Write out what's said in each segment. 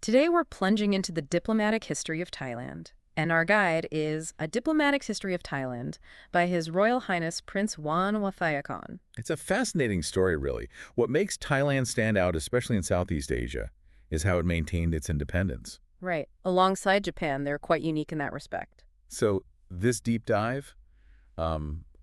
Today we're plunging into the diplomatic history of Thailand. And our guide is A Diplomatic History of Thailand by His Royal Highness Prince Wattayakon. It's a fascinating story, really. What makes Thailand stand out, especially in Southeast Asia, is how it maintained its independence. Right. Alongside Japan, they're quite unique in that respect. So this deep dive,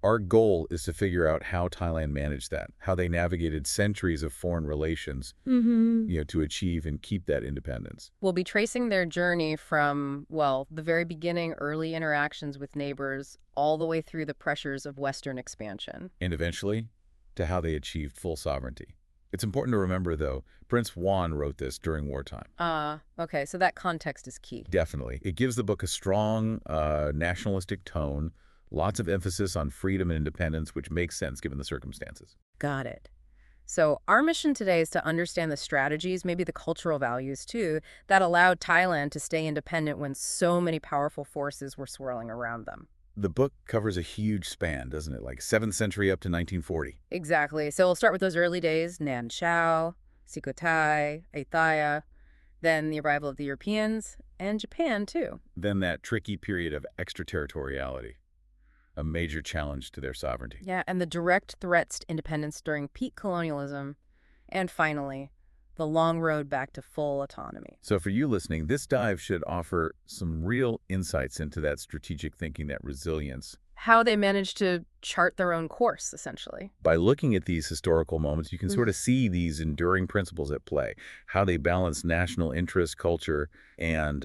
our goal is to figure out how Thailand managed that, how they navigated centuries of foreign relations, to achieve and keep that independence. We'll be tracing their journey from, well, the very beginning, early interactions with neighbors, all the way through the pressures of Western expansion. And eventually, to how they achieved full sovereignty. It's important to remember, though, Prince Juan wrote this during wartime. Okay, so that context is key. Definitely. It gives the book a strong nationalistic tone, lots of emphasis on freedom and independence, which makes sense given the circumstances. Got it. So our mission today is to understand the strategies, maybe the cultural values too, that allowed Thailand to stay independent when so many powerful forces were swirling around them. The book covers a huge span, doesn't it? Like 7th century up to 1940. Exactly. So we'll start with those early days, Nan Chao, Sukhothai, Ayutthaya, then the arrival of the Europeans, and Japan too. Then that tricky period of extraterritoriality, a major challenge to their sovereignty. Yeah, and the direct threats to independence during peak colonialism. And finally, the long road back to full autonomy. So for you listening, this dive should offer some real insights into that strategic thinking, that resilience. How they managed to chart their own course, essentially. By looking at these historical moments, you can sort of see these enduring principles at play, how they balance national interest, culture, and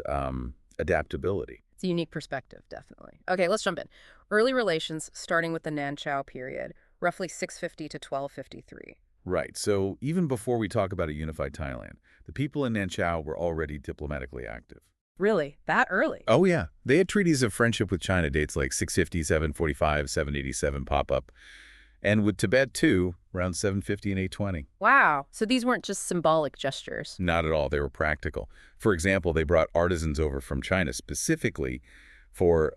adaptability. It's a unique perspective, definitely. Okay, let's jump in. Early relations, starting with the Nan Chao period, roughly 650 to 1253. Right. So even before we talk about a unified Thailand, the people in Nan Chao were already diplomatically active. Really? That early? Oh, yeah. They had treaties of friendship with China, dates like 650, 745, 787 pop up. And with Tibet, too, around 750 and 820. Wow. So these weren't just symbolic gestures. Not at all. They were practical. For example, they brought artisans over from China specifically for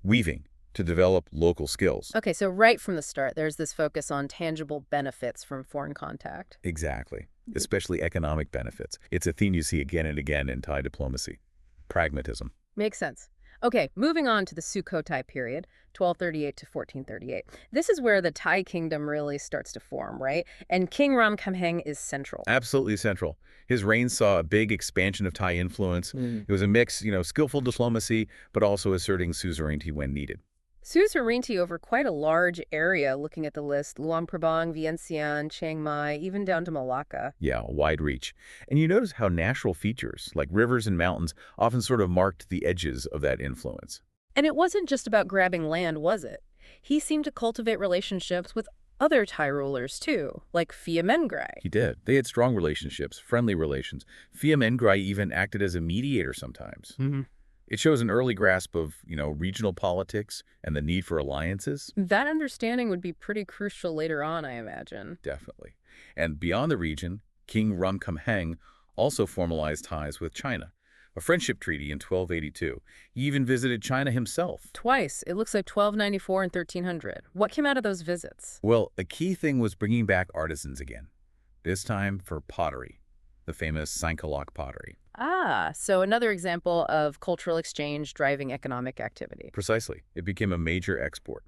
weaving to develop local skills. Okay, so right from the start, there's this focus on tangible benefits from foreign contact. Exactly. Especially economic benefits. It's a theme you see again and again in Thai diplomacy. Pragmatism. Makes sense. Okay, moving on to the Sukhothai period, 1238 to 1438. This is where the Thai kingdom really starts to form, right? And King Ramkhamhaeng is central. Absolutely central. His reign saw a big expansion of Thai influence. It was a mix, skillful diplomacy, but also asserting suzerainty when needed. Suzerainty over quite a large area, looking at the list, Luang Prabang, Vientiane, Chiang Mai, even down to Malacca. Yeah, a wide reach. And you notice how natural features, like rivers and mountains, often sort of marked the edges of that influence. And it wasn't just about grabbing land, was it? He seemed to cultivate relationships with other Thai rulers, too, like Phia Mengrai. He did. They had strong relationships, friendly relations. Phia Mengrai even acted as a mediator sometimes. It shows an early grasp of, regional politics and the need for alliances. That understanding would be pretty crucial later on, I imagine. Definitely. And beyond the region, King Ramkhamhaeng also formalized ties with China, a friendship treaty in 1282. He even visited China himself. Twice. It looks like 1294 and 1300. What came out of those visits? Well, a key thing was bringing back artisans again, this time for pottery, the famous Sangkalok pottery. So another example of cultural exchange driving economic activity. Precisely. It became a major export.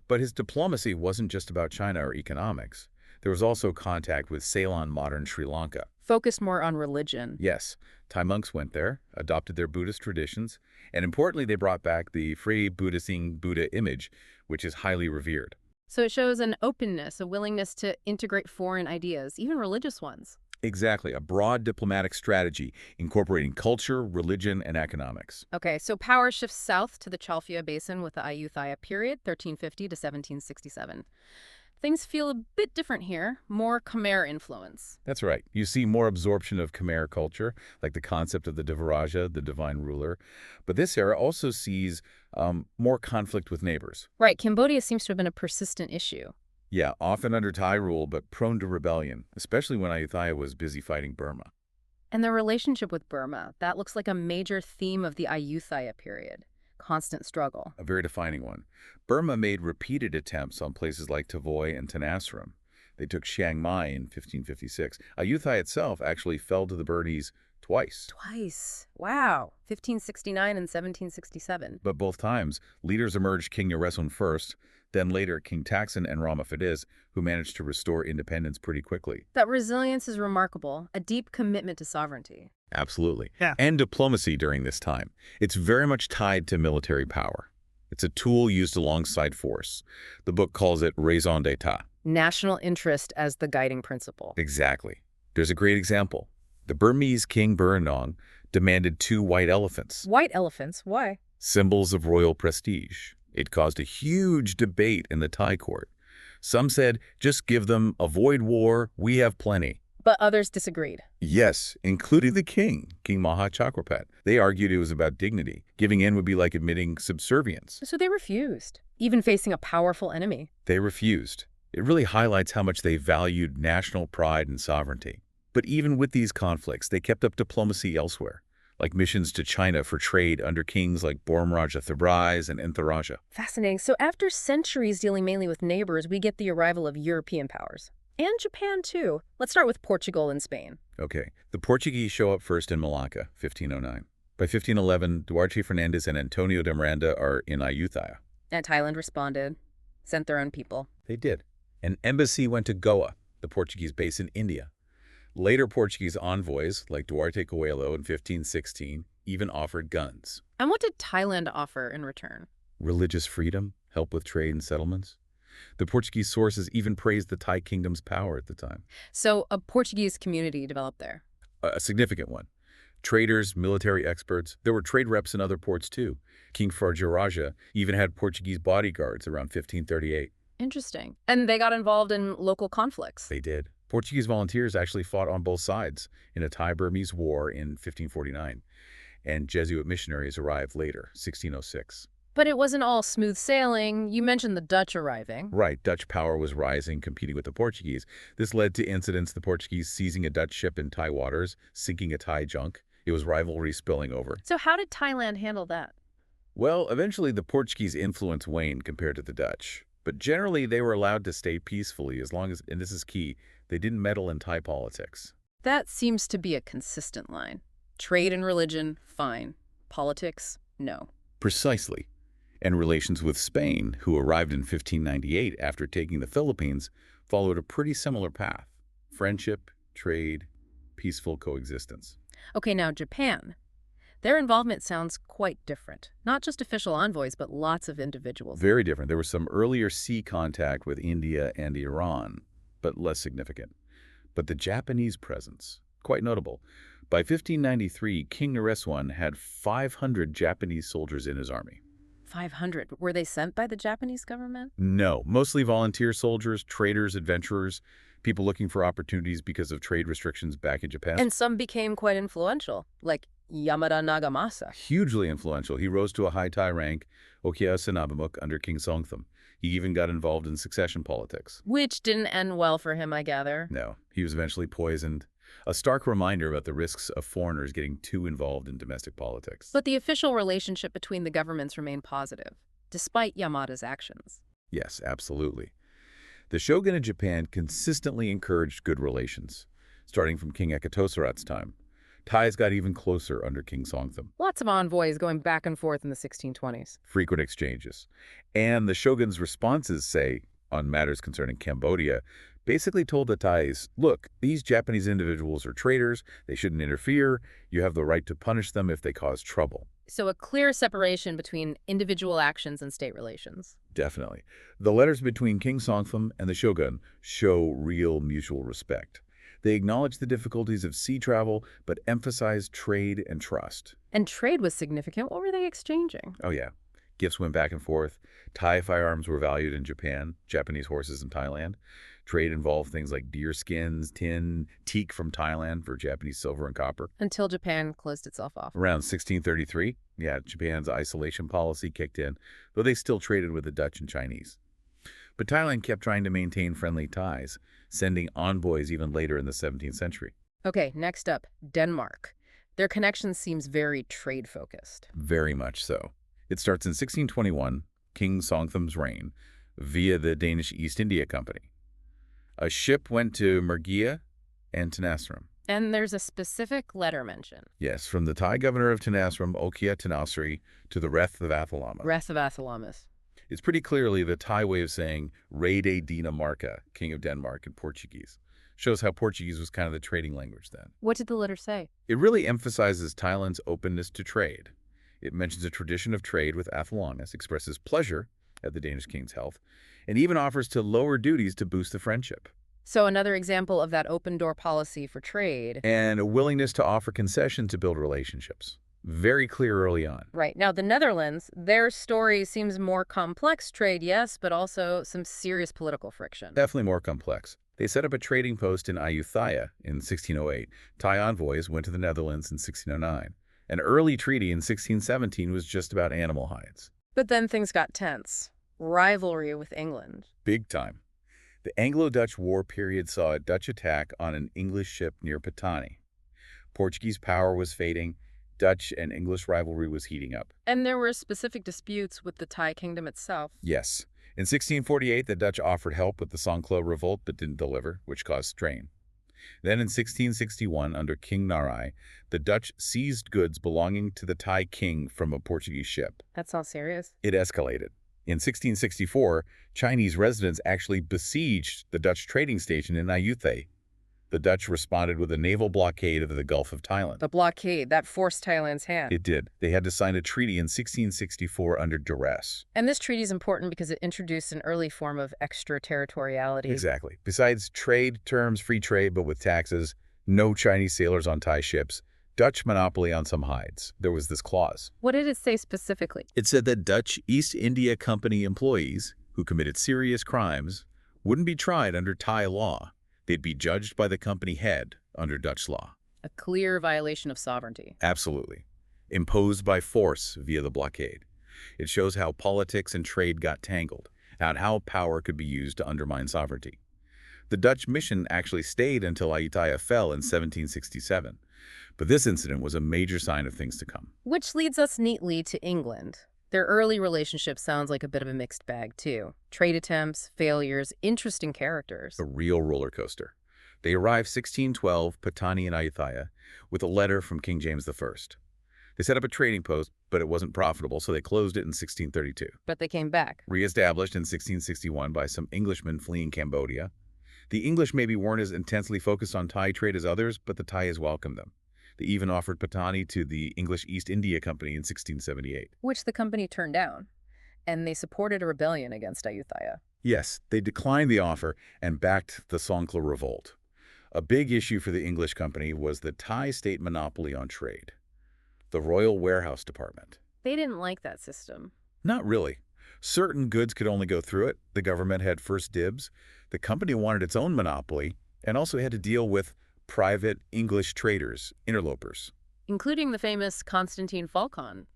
But his diplomacy wasn't just about China or economics. There was also contact with Ceylon, modern Sri Lanka. Focused more on religion. Yes, Thai monks went there, adopted their Buddhist traditions, and importantly, they brought back the Free Buddhising Buddha image, which is highly revered. So it shows an openness, a willingness to integrate foreign ideas, even religious ones. Exactly, a broad diplomatic strategy incorporating culture, religion, and economics. Okay, so power shifts south to the Chalfia Basin with the Ayutthaya period, 1350 to 1767. Things feel a bit different here, more Khmer influence. That's right. You see more absorption of Khmer culture, like the concept of the Devaraja, the divine ruler. But this era also sees more conflict with neighbors. Right, Cambodia seems to have been a persistent issue. Yeah, often under Thai rule, but prone to rebellion, especially when Ayutthaya was busy fighting Burma. And the relationship with Burma, that looks like a major theme of the Ayutthaya period. Constant struggle. A very defining one. Burma made repeated attempts on places like Tavoy and Tenasserim. They took Chiang Mai in 1556. Ayutthaya itself actually fell to the Burmese twice. Twice. Wow. 1569 and 1767. But both times, leaders emerged King Naresuan first, then later King Taksin and Rama Fadiz, who managed to restore independence pretty quickly. That resilience is remarkable, a deep commitment to sovereignty. Absolutely. Yeah. And diplomacy during this time. It's very much tied to military power. It's a tool used alongside force. The book calls it raison d'etat. National interest as the guiding principle. Exactly. There's a great example. The Burmese king Burundong demanded 2 white elephants, White elephants, why? symbols of royal prestige. It caused a huge debate in the Thai court. Some said, just give them, avoid war, we have plenty. But others disagreed. Yes, including the king, King Maha Chakrapat. They argued it was about dignity. Giving in would be like admitting subservience. So they refused, even facing a powerful enemy. They refused. It really highlights how much they valued national pride and sovereignty. But even with these conflicts, they kept up diplomacy elsewhere, like missions to China for trade under kings like Bormraja Thibrais and Entharaja. Fascinating. So after centuries dealing mainly with neighbors, we get the arrival of European powers. And Japan, too. Let's start with Portugal and Spain. Okay, the Portuguese show up first in Malacca, 1509. By 1511, Duarte Fernandes and Antonio de Miranda are in Ayutthaya. And Thailand responded, sent their own people. They did. An embassy went to Goa, the Portuguese base in India. Later Portuguese envoys, like Duarte Coelho in 1516, even offered guns. And what did Thailand offer in return? Religious freedom, help with trade and settlements. The Portuguese sources even praised the Thai kingdom's power at the time. So a Portuguese community developed there. A significant one. Traders, military experts. There were trade reps in other ports too. King Fardjaraja even had Portuguese bodyguards around 1538. Interesting. And they got involved in local conflicts. They did. Portuguese volunteers actually fought on both sides in a Thai-Burmese war in 1549. And Jesuit missionaries arrived later, 1606. But it wasn't all smooth sailing. You mentioned the Dutch arriving. Right, Dutch power was rising, competing with the Portuguese. This led to incidents, the Portuguese seizing a Dutch ship in Thai waters, sinking a Thai junk. It was rivalry spilling over. So how did Thailand handle that? Well, eventually the Portuguese influence waned compared to the Dutch. But generally they were allowed to stay peacefully as long as, and this is key, they didn't meddle in Thai politics. That seems to be a consistent line. Trade and religion, fine. Politics, no. Precisely. And relations with Spain, who arrived in 1598 after taking the Philippines, followed a pretty similar path. Friendship, trade, peaceful coexistence. Okay, now Japan. Their involvement sounds quite different. Not just official envoys, but lots of individuals. Very different. There was some earlier sea contact with India and Iran, but less significant. But the Japanese presence, quite notable. By 1593, King Naresuan had 500 Japanese soldiers in his army. 500. Were they sent by the Japanese government? No, mostly volunteer soldiers, traders, adventurers, people looking for opportunities because of trade restrictions back in Japan. And some became quite influential, like Yamada Nagamasa. Hugely influential. He rose to a high Thai rank, Okia Sinabamuk, under King Songtham. He even got involved in succession politics. Which didn't end well for him, I gather. No, he was eventually poisoned. A stark reminder about the risks of foreigners getting too involved in domestic politics. But the official relationship between the governments remained positive, despite Yamada's actions. Yes, absolutely. The shogun of Japan consistently encouraged good relations, starting from King Ekitosarat's time. Ties got even closer under King Songtham. Lots of envoys going back and forth in the 1620s. Frequent exchanges. And the shogun's responses, say, on matters concerning Cambodia, basically told the Thais, look, these Japanese individuals are traitors, they shouldn't interfere, you have the right to punish them if they cause trouble. So a clear separation between individual actions and state relations. Definitely. The letters between King Songtham and the shogun show real mutual respect. They acknowledge the difficulties of sea travel, but emphasize trade and trust. And trade was significant. What were they exchanging? Oh yeah. Gifts went back and forth. Thai firearms were valued in Japan, Japanese horses in Thailand. Trade involved things like deer skins, tin, teak from Thailand for Japanese silver and copper. Until Japan closed itself off. Around 1633, Japan's isolation policy kicked in, though they still traded with the Dutch and Chinese. But Thailand kept trying to maintain friendly ties, sending envoys even later in the 17th century. Okay, next up, Denmark. Their connection seems very trade-focused. Very much so. It starts in 1621, King Songtham's reign, via the Danish East India Company. A ship went to Mergia and Tenasserim. And there's a specific letter mention. Yes, from the Thai governor of Tenasserim, Okia Tenassery, to the Reth of Athalama. Rest of Athalamus. It's pretty clearly the Thai way of saying Rei de Dinamarca, King of Denmark in Portuguese. Shows how Portuguese was kind of the trading language then. What did the letter say? It really emphasizes Thailand's openness to trade. It mentions a tradition of trade with Athalanus, expresses pleasure at the Danish king's health, and even offers to lower duties to boost the friendship. So another example of that open door policy for trade. And a willingness to offer concession to build relationships. Very clear early on. Right. Now, the Netherlands, their story seems more complex trade, yes, but also some serious political friction. Definitely more complex. They set up a trading post in Ayutthaya in 1608. Thai envoys went to the Netherlands in 1609. An early treaty in 1617 was just about animal hides. But then things got tense. Rivalry with England. Big time. The Anglo-Dutch War period saw a Dutch attack on an English ship near Patani. Portuguese power was fading. Dutch and English rivalry was heating up. And there were specific disputes with the Thai kingdom itself. Yes. In 1648, the Dutch offered help with the Songkhla revolt but didn't deliver, which caused strain. Then in 1661, under King Narai, the Dutch seized goods belonging to the Thai king from a Portuguese ship. That sounds serious. It escalated. In 1664, Chinese residents actually besieged the Dutch trading station in Ayutthaya. The Dutch responded with a naval blockade of the Gulf of Thailand. The blockade, that forced Thailand's hand. It did. They had to sign a treaty in 1664 under duress. And this treaty is important because it introduced an early form of extraterritoriality. Exactly. Besides trade terms, free trade, but with taxes, no Chinese sailors on Thai ships, Dutch monopoly on some hides. There was this clause. What did it say specifically? It said that Dutch East India Company employees who committed serious crimes wouldn't be tried under Thai law. They'd be judged by the company head under Dutch law. A clear violation of sovereignty. Absolutely. Imposed by force via the blockade. It shows how politics and trade got tangled, and how power could be used to undermine sovereignty. The Dutch mission actually stayed until Ayutthaya fell in 1767. But this incident was a major sign of things to come. Which leads us neatly to England. Their early relationship sounds like a bit of a mixed bag, too. Trade attempts, failures, interesting characters. A real roller coaster. They arrived 1612, Patani and Ayutthaya, with a letter from King James I. They set up a trading post, but it wasn't profitable, so they closed it in 1632. But they came back. Re-established in 1661 by some Englishmen fleeing Cambodia. The English maybe weren't as intensely focused on Thai trade as others, but the Thais welcomed them. They even offered Patani to the English East India Company in 1678. Which the company turned down. And they supported a rebellion against Ayutthaya. Yes, they declined the offer and backed the Songkhla revolt. A big issue for the English company was the Thai state monopoly on trade. The Royal Warehouse Department. They didn't like that system. Not really. Certain goods could only go through it. The government had first dibs. The company wanted its own monopoly and also had to deal with private English traders, interlopers. Including the famous Constantine Falcon,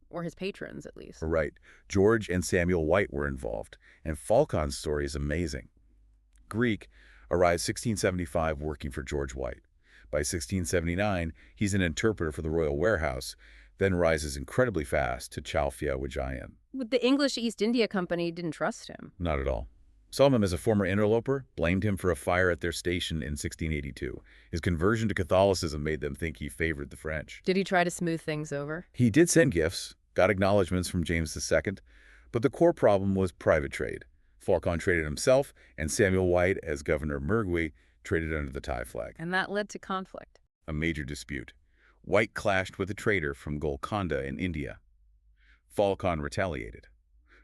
or his patrons at least. Right. George and Samuel White were involved, and Falcon's story is amazing. Greek arrived 1675 working for George White. By 1679, he's an interpreter for the Royal Warehouse, then rises incredibly fast to Chalfia Wijayan. But the English East India Company didn't trust him. Not at all. Saw him as a former interloper, blamed him for a fire at their station in 1682. His conversion to Catholicism made them think he favored the French. Did he try to smooth things over? He did send gifts, got acknowledgments from James II, but the core problem was private trade. Falcon traded himself, and Samuel White, as Governor Mergui, traded under the Thai flag. And that led to conflict. A major dispute. White clashed with a trader from Golconda in India. Falcon retaliated.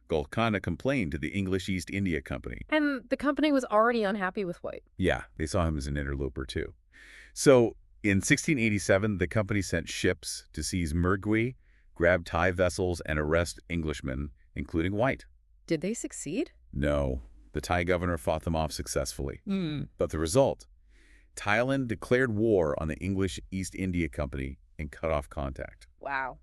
Golconda complained to the English East India Company. And the company was already unhappy with White. Yeah, they saw him as an interloper too. So in 1687, the company sent ships to seize Mergui, grab Thai vessels, and arrest Englishmen, including White. Did they succeed? No, the Thai governor fought them off successfully. But the result? Thailand declared war on the English East India Company and cut off contact. Wow.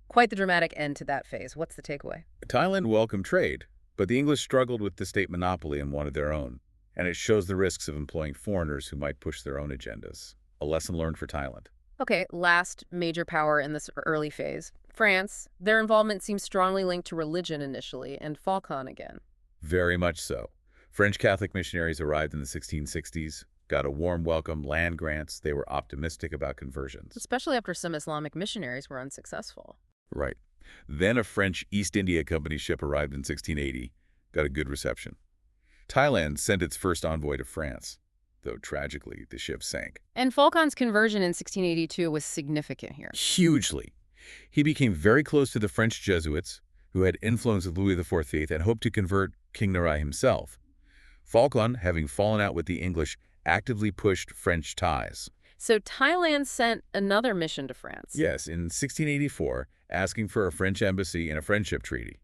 Quite the dramatic end to that phase. What's the takeaway? Thailand welcomed trade, but the English struggled with the state monopoly and wanted their own. And it shows the risks of employing foreigners who might push their own agendas. A lesson learned for Thailand. Okay, last major power in this early phase. France. Their involvement seems strongly linked to religion initially, and Falcon again. Very much so. French Catholic missionaries arrived in the 1660s. got a warm welcome, land grants. They were optimistic about conversions. Especially after some Islamic missionaries were unsuccessful. Right. Then a French East India Company ship arrived in 1680, got a good reception. Thailand sent its first envoy to France, though tragically the ship sank. And Falcon's conversion in 1682 was significant here. Hugely. He became very close to the French Jesuits, who had influence with Louis XIV and hoped to convert King Narai himself. Falcon, having fallen out with the English, actively pushed French ties. So Thailand sent another mission to France. Yes, in 1684, asking for a French embassy and a friendship treaty.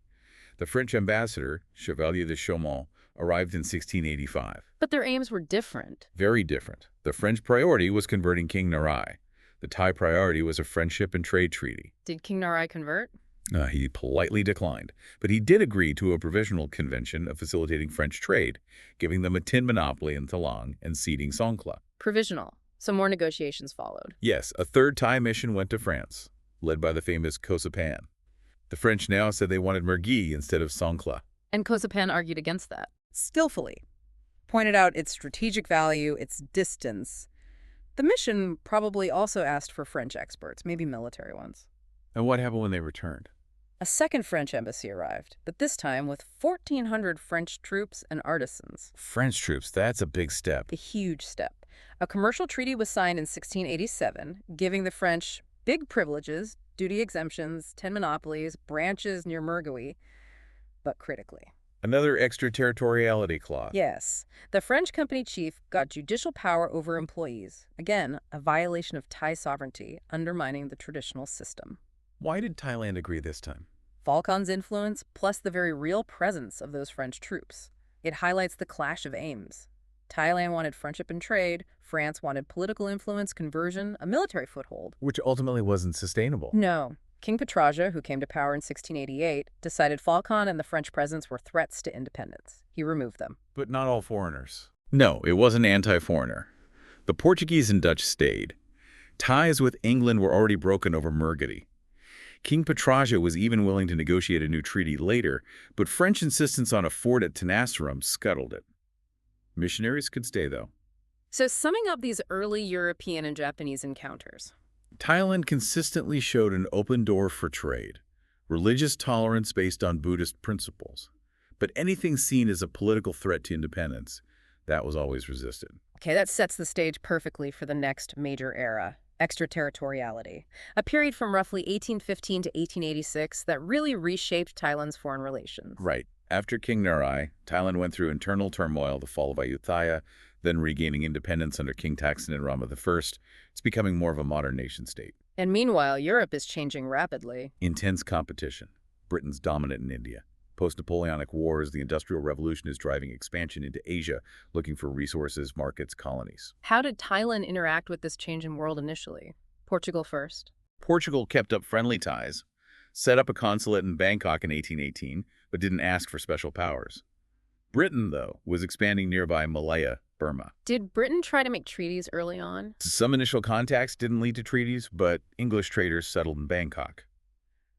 The French ambassador, Chevalier de Chaumont, arrived in 1685. But their aims were different. Very different. The French priority was converting King Narai. The Thai priority was a friendship and trade treaty. Did King Narai convert? He politely declined, but he did agree to a provisional convention of facilitating French trade, giving them a tin monopoly in Thalang and ceding Songkhla. Provisional. So more negotiations followed. Yes, a third Thai mission went to France, led by the famous Kosapan. The French now said they wanted Mergui instead of Songkhla. And Kosapan argued against that. Skillfully pointed out its strategic value, its distance. The mission probably also asked for French experts, maybe military ones. And what happened when they returned? A second French embassy arrived, but this time with 1,400 French troops and artisans. French troops, that's a big step. A huge step. A commercial treaty was signed in 1687, giving the French big privileges, duty exemptions, 10 monopolies, branches near Mergui, but critically. Another extraterritoriality clause. Yes, the French company chief got judicial power over employees. Again, a violation of Thai sovereignty, undermining the traditional system. Why did Thailand agree this time? Falcon's influence, plus the very real presence of those French troops. It highlights the clash of aims. Thailand wanted friendship and trade. France wanted political influence, conversion, a military foothold. Which ultimately wasn't sustainable. No. King Petraja, who came to power in 1688, decided Falcon and the French presence were threats to independence. He removed them. But not all foreigners. No, it wasn't anti-foreigner. The Portuguese and Dutch stayed. Ties with England were already broken over Mergui. King Petraja was even willing to negotiate a new treaty later, but French insistence on a fort at Tenasserim scuttled it. Missionaries could stay, though. So summing up these early European and Japanese encounters. Thailand consistently showed an open door for trade, religious tolerance based on Buddhist principles. But anything seen as a political threat to independence, that was always resisted. Okay, that sets the stage perfectly for the next major era, extraterritoriality, a period from roughly 1815 to 1886 that really reshaped Thailand's foreign relations. Right. After King Narai, Thailand went through internal turmoil, the fall of Ayutthaya, then regaining independence under King Taksin and Rama I. It's becoming more of a modern nation-state. And meanwhile, Europe is changing rapidly. Intense competition. Britain's dominant in India. Post-Napoleonic wars, the Industrial Revolution is driving expansion into Asia, looking for resources, markets, colonies. How did Thailand interact with this changing world initially? Portugal first. Portugal kept up friendly ties, set up a consulate in Bangkok in 1818, but didn't ask for special powers. Britain, though, was expanding nearby Malaya, Burma. Did Britain try to make treaties early on? Some initial contacts didn't lead to treaties, but English traders settled in Bangkok.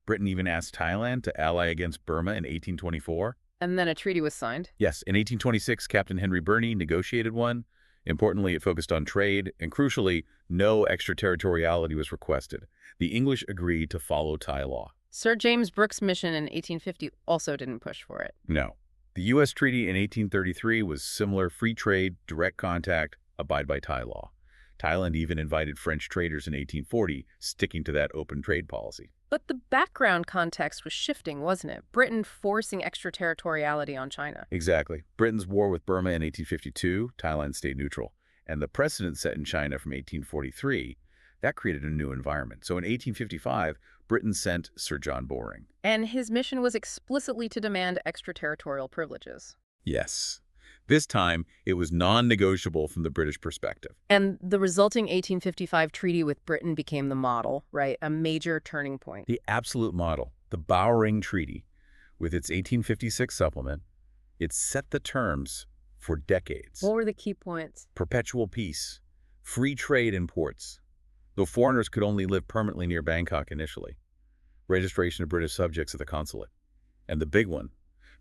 Britain even asked Thailand to ally against Burma in 1824. And then a treaty was signed? Yes, in 1826, Captain Henry Burney negotiated one. Importantly, it focused on trade, and crucially, no extraterritoriality was requested. The English agreed to follow Thai law. Sir James Brooke's mission in 1850 also didn't push for it. No. The U.S. treaty in 1833 was similar: free trade, direct contact, abide by Thai law. Thailand even invited French traders in 1840, sticking to that open trade policy. But the background context was shifting, wasn't it? Britain forcing extraterritoriality on China. Exactly. Britain's war with Burma in 1852, Thailand stayed neutral. And the precedent set in China from 1843, that created a new environment. So in 1855, Britain sent Sir John Boring. And his mission was explicitly to demand extraterritorial privileges. Yes. This time, it was non-negotiable from the British perspective. And the resulting 1855 treaty with Britain became the model, right? A major turning point. The absolute model, the Bowring Treaty, with its 1856 supplement, it set the terms for decades. What were the key points? Perpetual peace, free trade in ports, though foreigners could only live permanently near Bangkok initially, registration of British subjects at the consulate, and the big one,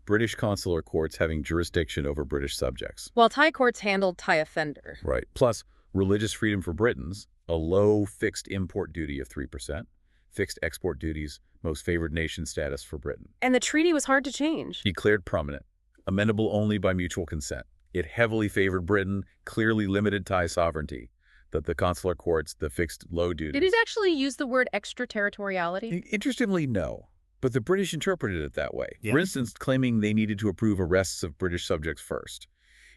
British consular courts having jurisdiction over British subjects. While Thai courts handled Thai offender. Right. Plus, religious freedom for Britons, a low fixed import duty of 3%, fixed export duties, most favored nation status for Britain. And the treaty was hard to change. Declared permanent, amendable only by mutual consent. It heavily favored Britain, clearly limited Thai sovereignty. The consular courts, the fixed low duties. Did it actually use the word extraterritoriality? Interestingly, no. But the British interpreted it that way. Yeah. For instance, claiming they needed to approve arrests of British subjects first.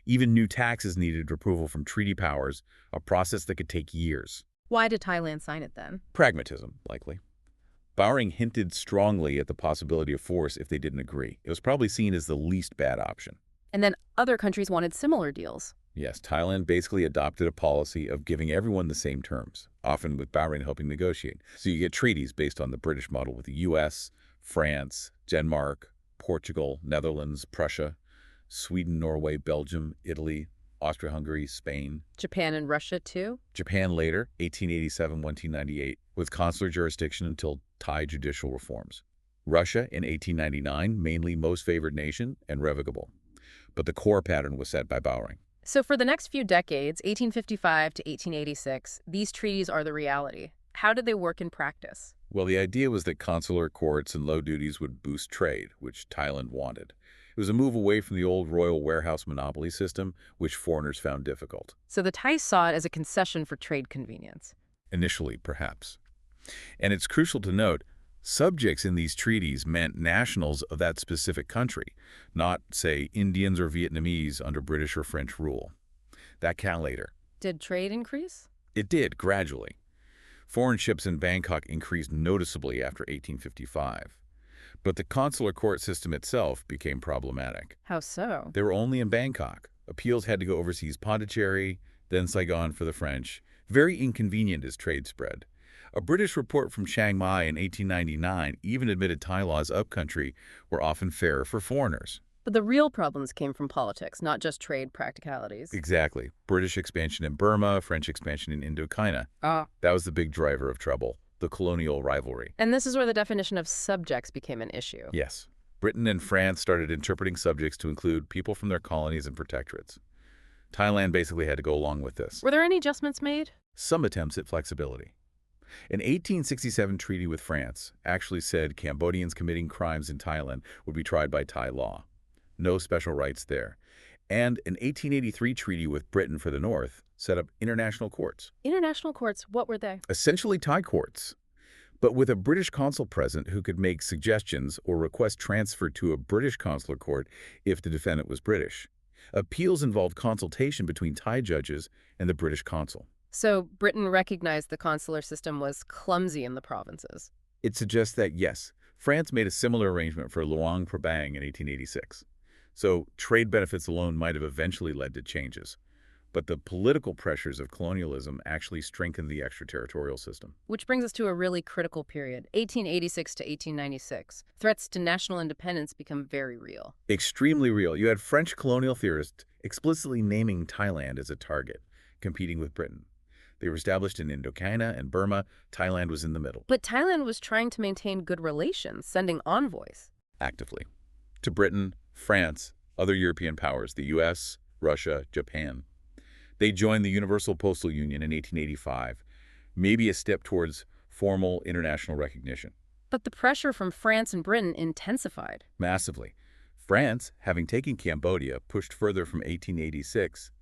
Even new taxes needed approval from treaty powers, a process that could take years. Why did Thailand sign it then? Pragmatism, likely. Bowring hinted strongly at the possibility of force if they didn't agree. It was probably seen as the least bad option. And then other countries wanted similar deals. Yes, Thailand basically adopted a policy of giving everyone the same terms, often with Bahrain helping negotiate. So you get treaties based on the British model with the U.S., France, Denmark, Portugal, Netherlands, Prussia, Sweden, Norway, Belgium, Italy, Austria-Hungary, Spain. Japan and Russia, too? Japan later, 1887-1898, with consular jurisdiction until Thai judicial reforms. Russia in 1899, mainly most favored nation and revocable. But the core pattern was set by Bowring. So for the next few decades, 1855 to 1886, these treaties are the reality. How did they work in practice? Well, the idea was that consular courts and low duties would boost trade, which Thailand wanted. It was a move away from the old royal warehouse monopoly system, which foreigners found difficult. So the Thais saw it as a concession for trade convenience. Initially, perhaps. And it's crucial to note, subjects in these treaties meant nationals of that specific country, not, say, Indians or Vietnamese under British or French rule. That came later. Did trade increase? It did, gradually. Foreign ships in Bangkok increased noticeably after 1855. But the consular court system itself became problematic. How so? They were only in Bangkok. Appeals had to go overseas Pondicherry, then Saigon for the French. Very inconvenient as trade spread. A British report from Chiang Mai in 1899 even admitted Thai laws upcountry were often fairer for foreigners. But the real problems came from politics, not just trade practicalities. Exactly. British expansion in Burma, French expansion in Indochina. That was the big driver of trouble, the colonial rivalry. And this is where the definition of subjects became an issue. Yes. Britain and France started interpreting subjects to include people from their colonies and protectorates. Thailand basically had to go along with this. Were there any adjustments made? Some attempts at flexibility. An 1867 treaty with France actually said Cambodians committing crimes in Thailand would be tried by Thai law. No special rights there. And an 1883 treaty with Britain for the North set up international courts. International courts, what were they? Essentially Thai courts, but with a British consul present who could make suggestions or request transfer to a British consular court if the defendant was British. Appeals involved consultation between Thai judges and the British consul. So Britain recognized the consular system was clumsy in the provinces. It suggests that, yes, France made a similar arrangement for Luang Prabang in 1886. So trade benefits alone might have eventually led to changes. But the political pressures of colonialism actually strengthened the extraterritorial system. Which brings us to a really critical period, 1886 to 1896. Threats to national independence become very real. Extremely real. You had French colonial theorists explicitly naming Thailand as a target, competing with Britain. They were established in Indochina and Burma. Thailand was in the middle. But Thailand was trying to maintain good relations, sending envoys. Actively. To Britain, France, other European powers, the U.S., Russia, Japan. They joined the Universal Postal Union in 1885, maybe a step towards formal international recognition. But the pressure from France and Britain intensified. Massively. France, having taken Cambodia, pushed further from 1886.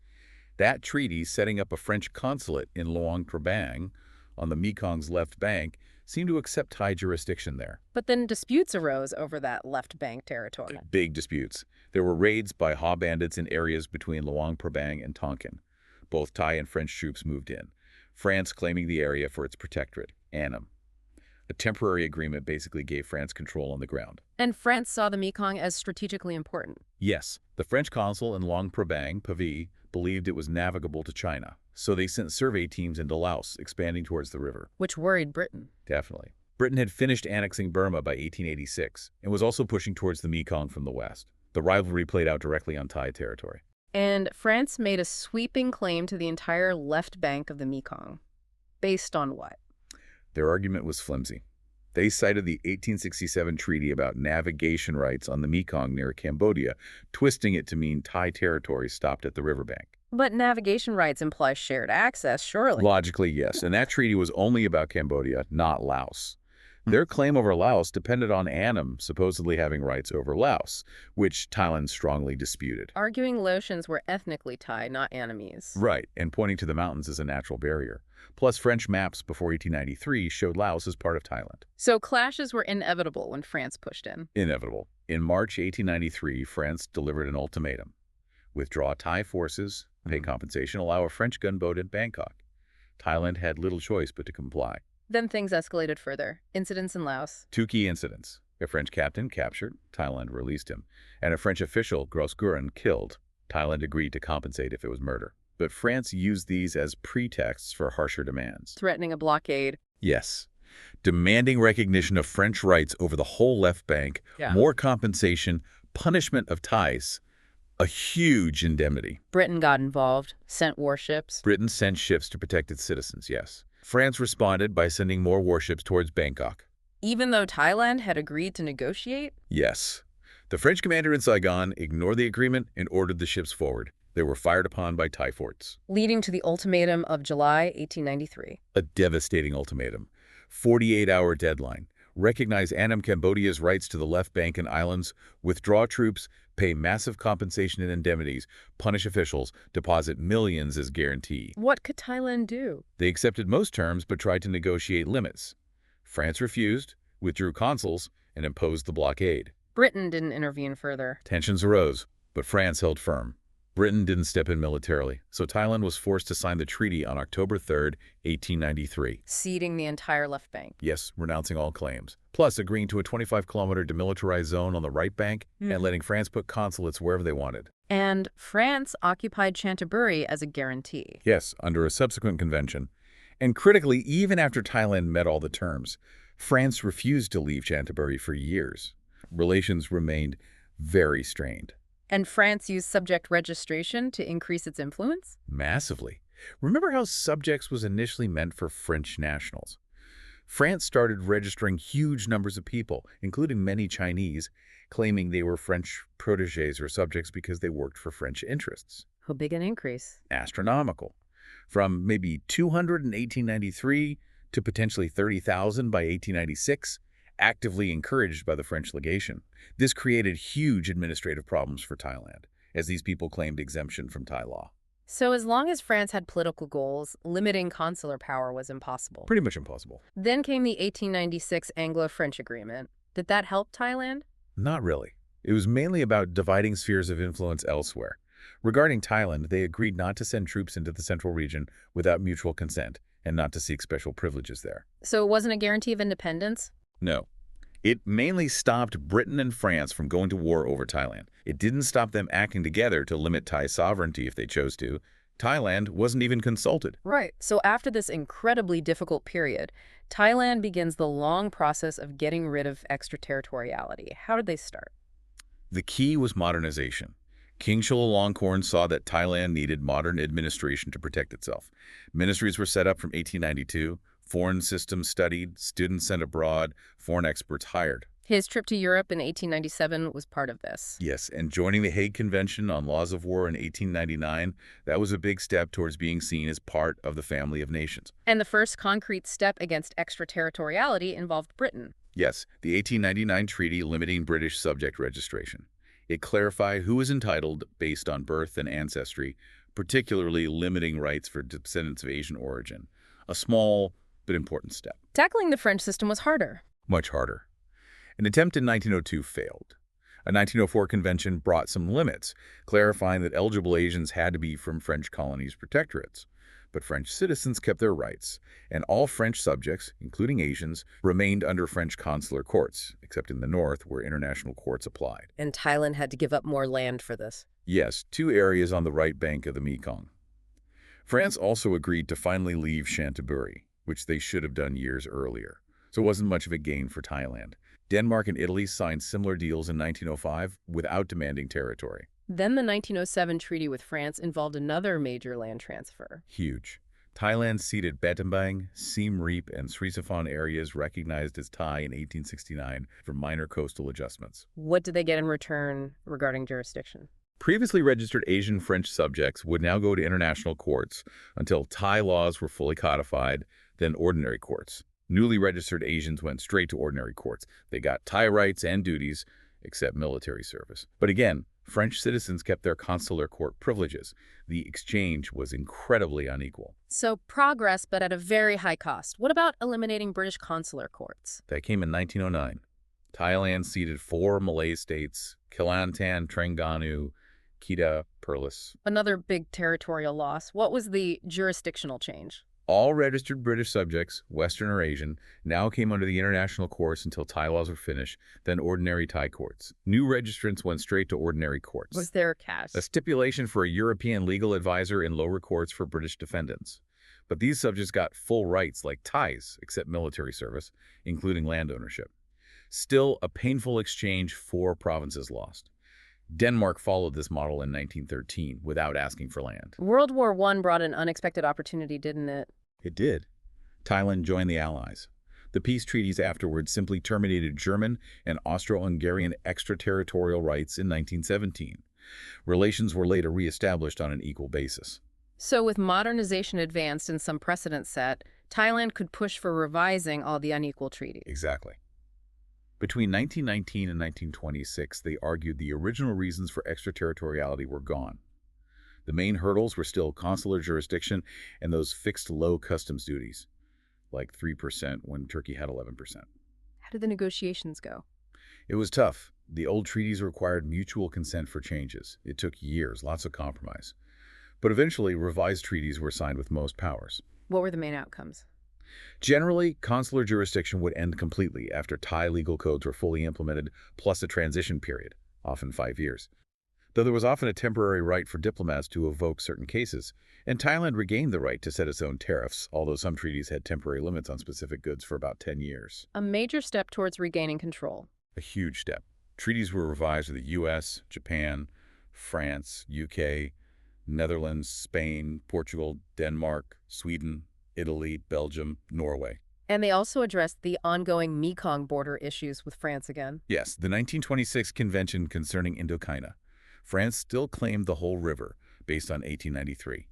That treaty, setting up a French consulate in Luang Prabang on the Mekong's left bank, seemed to accept Thai jurisdiction there. But then disputes arose over that left bank territory. Big disputes. There were raids by Ha bandits in areas between Luang Prabang and Tonkin. Both Thai and French troops moved in, France claiming the area for its protectorate, Annam. A temporary agreement basically gave France control on the ground. And France saw the Mekong as strategically important. Yes, the French consul in Luang Prabang, Pavie, believed it was navigable to China, so they sent survey teams into Laos, expanding towards the river. Which worried Britain. Definitely. Britain had finished annexing Burma by 1886 and was also pushing towards the Mekong from the west. The rivalry played out directly on Thai territory. And France made a sweeping claim to the entire left bank of the Mekong. Based on what? Their argument was flimsy. They cited the 1867 treaty about navigation rights on the Mekong near Cambodia, twisting it to mean Thai territory stopped at the riverbank. But navigation rights imply shared access, surely. Logically, yes, and that treaty was only about Cambodia, not Laos. Their claim over Laos depended on Annam supposedly having rights over Laos, which Thailand strongly disputed. Arguing Laotians were ethnically Thai, not Annamese. Right, and pointing to the mountains as a natural barrier. Plus, French maps before 1893 showed Laos as part of Thailand. So clashes were inevitable when France pushed in. Inevitable. In March 1893, France delivered an ultimatum. Withdraw Thai forces, pay compensation, allow a French gunboat in Bangkok. Thailand had little choice but to comply. Then things escalated further. Incidents in Laos. 2 key incidents. A French captain captured, Thailand released him, and a French official, Grosgurin, killed. Thailand agreed to compensate if it was murder. But France used these as pretexts for harsher demands. Threatening a blockade. Yes. Demanding recognition of French rights over the whole left bank, more compensation, punishment of Thais, a huge indemnity. Britain got involved, sent warships. Britain sent ships to protect its citizens, yes. France responded by sending more warships towards Bangkok. Even though Thailand had agreed to negotiate? Yes. The French commander in Saigon ignored the agreement and ordered the ships forward. They were fired upon by Thai forts. Leading to the ultimatum of July 1893. A devastating ultimatum. 48-hour deadline. Recognize Annam Cambodia's rights to the left bank and islands, withdraw troops, pay massive compensation and indemnities, punish officials, deposit millions as guarantee. What could Thailand do? They accepted most terms but tried to negotiate limits. France refused, withdrew consuls, and imposed the blockade. Britain didn't intervene further. Tensions arose, but France held firm. Britain didn't step in militarily, so Thailand was forced to sign the treaty on October 3, 1893. Ceding the entire left bank. Yes, renouncing all claims. Plus agreeing to a 25-kilometer demilitarized zone on the right bank and letting France put consulates wherever they wanted. And France occupied Chantaburi as a guarantee. Yes, under a subsequent convention. And critically, even after Thailand met all the terms, France refused to leave Chantaburi for years. Relations remained very strained. And France used subject registration to increase its influence? Massively. Remember how subjects was initially meant for French nationals? France started registering huge numbers of people, including many Chinese, claiming they were French protégés or subjects because they worked for French interests. How big an increase? Astronomical. From maybe 200 in 1893 to potentially 30,000 by 1896, actively encouraged by the French legation. This created huge administrative problems for Thailand, as these people claimed exemption from Thai law. So as long as France had political goals, limiting consular power was impossible. Pretty much impossible. Then came the 1896 Anglo-French Agreement. Did that help Thailand? Not really. It was mainly about dividing spheres of influence elsewhere. Regarding Thailand, they agreed not to send troops into the central region without mutual consent and not to seek special privileges there. So it wasn't a guarantee of independence? No. It mainly stopped Britain and France from going to war over Thailand. It didn't stop them acting together to limit Thai sovereignty if they chose to. Thailand wasn't even consulted. Right. So after this incredibly difficult period, Thailand begins the long process of getting rid of extraterritoriality. How did they start? The key was modernization. King Chulalongkorn saw that Thailand needed modern administration to protect itself. Ministries were set up from 1892. Foreign systems studied, students sent abroad, foreign experts hired. His trip to Europe in 1897 was part of this. Yes, and joining the Hague Convention on Laws of War in 1899, that was a big step towards being seen as part of the family of nations. And the first concrete step against extraterritoriality involved Britain. Yes, the 1899 treaty limiting British subject registration. It clarified who was entitled based on birth and ancestry, particularly limiting rights for descendants of Asian origin. A small but important step. Tackling the French system was harder. Much harder. An attempt in 1902 failed. A 1904 convention brought some limits, clarifying that eligible Asians had to be from French colonies protectorates. But French citizens kept their rights, and all French subjects, including Asians, remained under French consular courts, except in the north where international courts applied. And Thailand had to give up more land for this. Yes, 2 areas on the right bank of the Mekong. France also agreed to finally leave Chantaburi, which they should have done years earlier. So it wasn't much of a gain for Thailand. Denmark and Italy signed similar deals in 1905 without demanding territory. Then the 1907 treaty with France involved another major land transfer. Huge. Thailand ceded Battambang, Siem Reap, and Srisaphon areas recognized as Thai in 1869 for minor coastal adjustments. What did they get in return regarding jurisdiction? Previously registered Asian French subjects would now go to international courts until Thai laws were fully codified, then ordinary courts. Newly registered Asians went straight to ordinary courts. They got Thai rights and duties, except military service. But again, French citizens kept their consular court privileges. The exchange was incredibly unequal. So progress, but at a very high cost. What about eliminating British consular courts? That came in 1909. Thailand ceded 4 Malay states, Kelantan, Terengganu, Kedah, Perlis. Another big territorial loss. What was the jurisdictional change? All registered British subjects, Western or Asian, now came under the international courts until Thai laws were finished, then ordinary Thai courts. New registrants went straight to ordinary courts. Was there cash? A stipulation for a European legal advisor in lower courts for British defendants. But these subjects got full rights like Thais, except military service, including land ownership. Still, a painful exchange, 4 provinces lost. Denmark followed this model in 1913 without asking for land. World War I brought an unexpected opportunity, didn't it? It did. Thailand joined the Allies. The peace treaties afterwards simply terminated German and Austro-Hungarian extraterritorial rights in 1917. Relations were later reestablished on an equal basis. So with modernization advanced and some precedent set, Thailand could push for revising all the unequal treaties. Exactly. Between 1919 and 1926, they argued the original reasons for extraterritoriality were gone. The main hurdles were still consular jurisdiction and those fixed low customs duties, like 3% when Turkey had 11%. How did the negotiations go? It was tough. The old treaties required mutual consent for changes. It took years, lots of compromise. But eventually, revised treaties were signed with most powers. What were the main outcomes? Generally, consular jurisdiction would end completely after Thai legal codes were fully implemented, plus a transition period, often 5 years. Though there was often a temporary right for diplomats to evoke certain cases, and Thailand regained the right to set its own tariffs, although some treaties had temporary limits on specific goods for about 10 years. A major step towards regaining control. A huge step. Treaties were revised with the U.S., Japan, France, UK, Netherlands, Spain, Portugal, Denmark, Sweden, Italy, Belgium, Norway. And they also addressed the ongoing Mekong border issues with France again. Yes, the 1926 Convention concerning Indochina. France still claimed the whole river, based on 1893.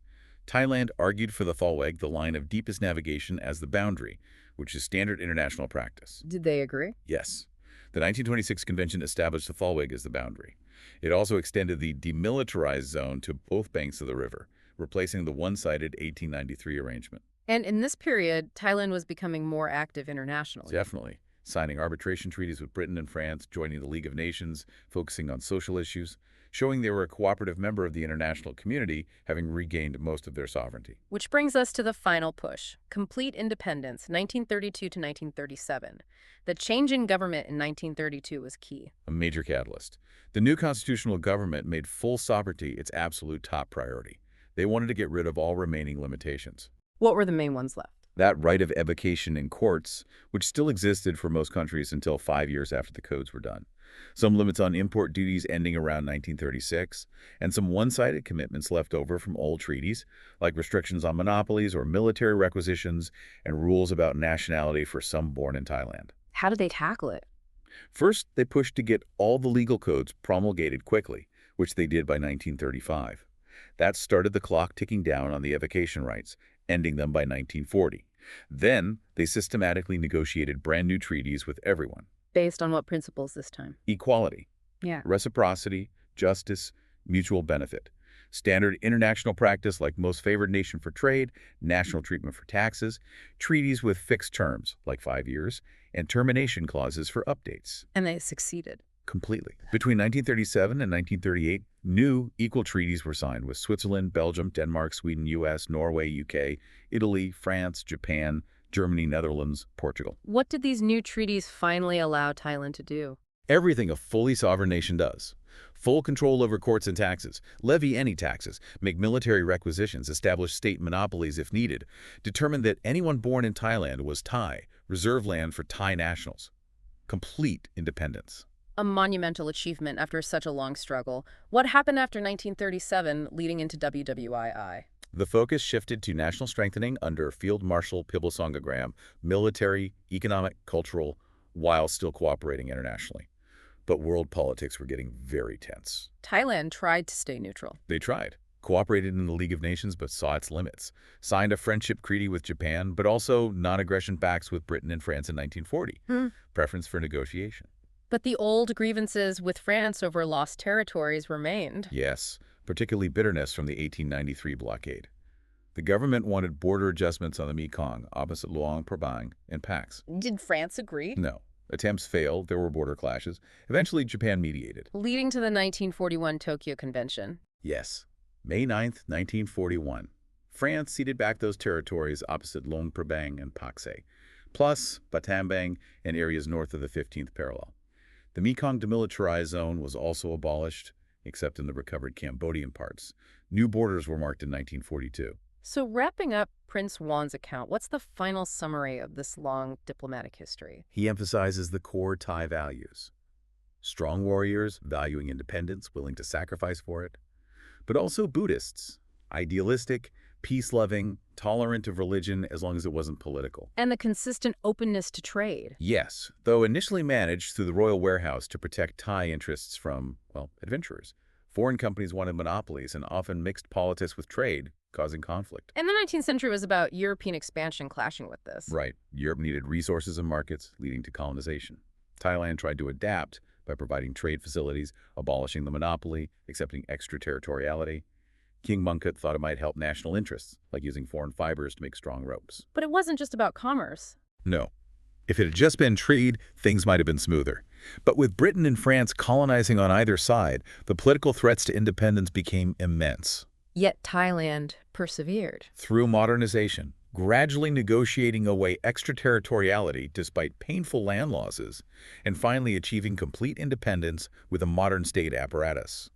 Thailand argued for the Thalweg, the line of deepest navigation, as the boundary, which is standard international practice. Did they agree? Yes. The 1926 Convention established the Thalweg as the boundary. It also extended the demilitarized zone to both banks of the river, replacing the one-sided 1893 arrangement. And in this period, Thailand was becoming more active internationally. Definitely. Signing arbitration treaties with Britain and France, joining the League of Nations, focusing on social issues, showing they were a cooperative member of the international community, having regained most of their sovereignty. Which brings us to the final push, complete independence, 1932 to 1937. The change in government in 1932 was key. A major catalyst. The new constitutional government made full sovereignty its absolute top priority. They wanted to get rid of all remaining limitations. What were the main ones left? That right of evocation in courts, which still existed for most countries until 5 years after the codes were done. Some limits on import duties ending around 1936, and some one-sided commitments left over from old treaties, like restrictions on monopolies or military requisitions, and rules about nationality for some born in Thailand. How did they tackle it? First, they pushed to get all the legal codes promulgated quickly, which they did by 1935. That started the clock ticking down on the evocation rights, ending them by 1940. Then, they systematically negotiated brand new treaties with everyone. Based on what principles this time? Equality, Yeah. reciprocity, justice, mutual benefit. Standard international practice like most favored nation for trade, national treatment for taxes, treaties with fixed terms, like 5 years, and termination clauses for updates. And they succeeded. Completely. Between 1937 and 1938, new equal treaties were signed with Switzerland, Belgium, Denmark, Sweden, U.S., Norway, UK, Italy, France, Japan, Germany, Netherlands, Portugal. What did these new treaties finally allow Thailand to do? Everything a fully sovereign nation does. Full control over courts and taxes, levy any taxes, make military requisitions, establish state monopolies if needed, determine that anyone born in Thailand was Thai, reserve land for Thai nationals. Complete independence. A monumental achievement after such a long struggle. What happened after 1937 leading into WWII? The focus shifted to national strengthening under Field Marshal Pibble-Songagram, military, economic, cultural, while still cooperating internationally. But world politics were getting very tense. Thailand tried to stay neutral. They tried. Cooperated in the League of Nations but saw its limits. Signed a friendship treaty with Japan, but also non-aggression pacts with Britain and France in 1940. Preference for negotiation. But the old grievances with France over lost territories remained. Yes, particularly bitterness from the 1893 blockade. The government wanted border adjustments on the Mekong, opposite Luang Prabang, and pacts. Did France agree? No. Attempts failed. There were border clashes. Eventually, Japan mediated. Leading to the 1941 Tokyo Convention. Yes. May 9th, 1941. France ceded back those territories opposite Luang Prabang and Paksay, plus Battambang and areas north of the 15th parallel. The Mekong Demilitarized Zone was also abolished, except in the recovered Cambodian parts. New borders were marked in 1942. So wrapping up Prince Juan's account, what's the final summary of this long diplomatic history? He emphasizes the core Thai values. Strong warriors, valuing independence, willing to sacrifice for it. But also Buddhists, idealistic, peace-loving, tolerant of religion as long as it wasn't political. And the consistent openness to trade. Yes, though initially managed through the royal warehouse to protect Thai interests from, well, adventurers. Foreign companies wanted monopolies and often mixed politics with trade, causing conflict. And the 19th century was about European expansion clashing with this. Right. Europe needed resources and markets, leading to colonization. Thailand tried to adapt by providing trade facilities, abolishing the monopoly, accepting extraterritoriality. King Mongkut thought it might help national interests, like using foreign fibers to make strong ropes. But it wasn't just about commerce. No. If it had just been trade, things might have been smoother. But with Britain and France colonizing on either side, the political threats to independence became immense. Yet Thailand persevered. Through modernization, gradually negotiating away extraterritoriality despite painful land losses, and finally achieving complete independence with a modern state apparatus.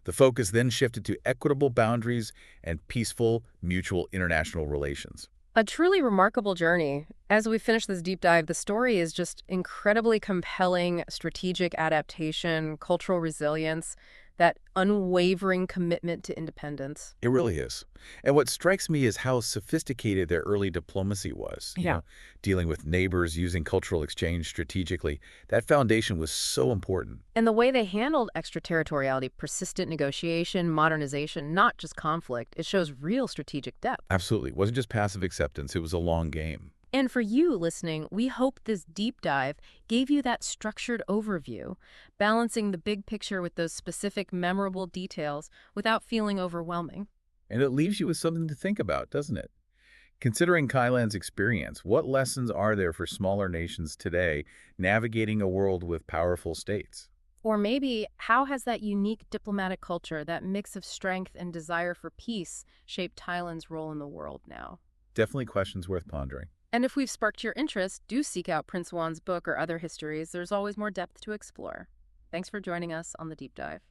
The focus then shifted to equitable boundaries and peaceful, mutual international relations. A truly remarkable journey. As we finish this deep dive, the story is just incredibly compelling: strategic adaptation, cultural resilience, that unwavering commitment to independence. It really is. And what strikes me is how sophisticated their early diplomacy was. You know, dealing with neighbors, using cultural exchange strategically. That foundation was so important. And the way they handled extraterritoriality, persistent negotiation, modernization, not just conflict, it shows real strategic depth. Absolutely. It wasn't just passive acceptance. It was a long game. And for you listening, we hope this deep dive gave you that structured overview, balancing the big picture with those specific, memorable details without feeling overwhelming. And it leaves you with something to think about, doesn't it? Considering Thailand's experience, what lessons are there for smaller nations today navigating a world with powerful states? Or maybe, how has that unique diplomatic culture, that mix of strength and desire for peace, shaped Thailand's role in the world now? Definitely questions worth pondering. And if we've sparked your interest, do seek out Prince Juan's book or other histories. There's always more depth to explore. Thanks for joining us on The Deep Dive.